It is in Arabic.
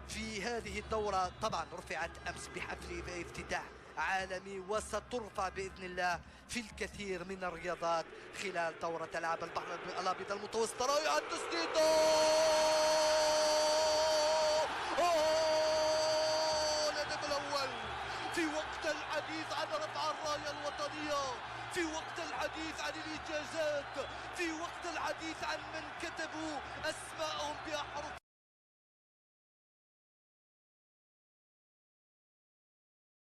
في هذه الدورة طبعا رفعت أمس بحفل افتتاح عالمي، وسترفع بإذن الله في الكثير من الرياضات خلال دورة ألعاب البحر الأبيض المتوسط. رائعة التسديدة، الهدف الأول في وقت الحديث عن رفع الراية الوطنية، في وقت الحديث عن الإنجازات، في وقت الحديث عن من كتبوا أسماءهم بأحرف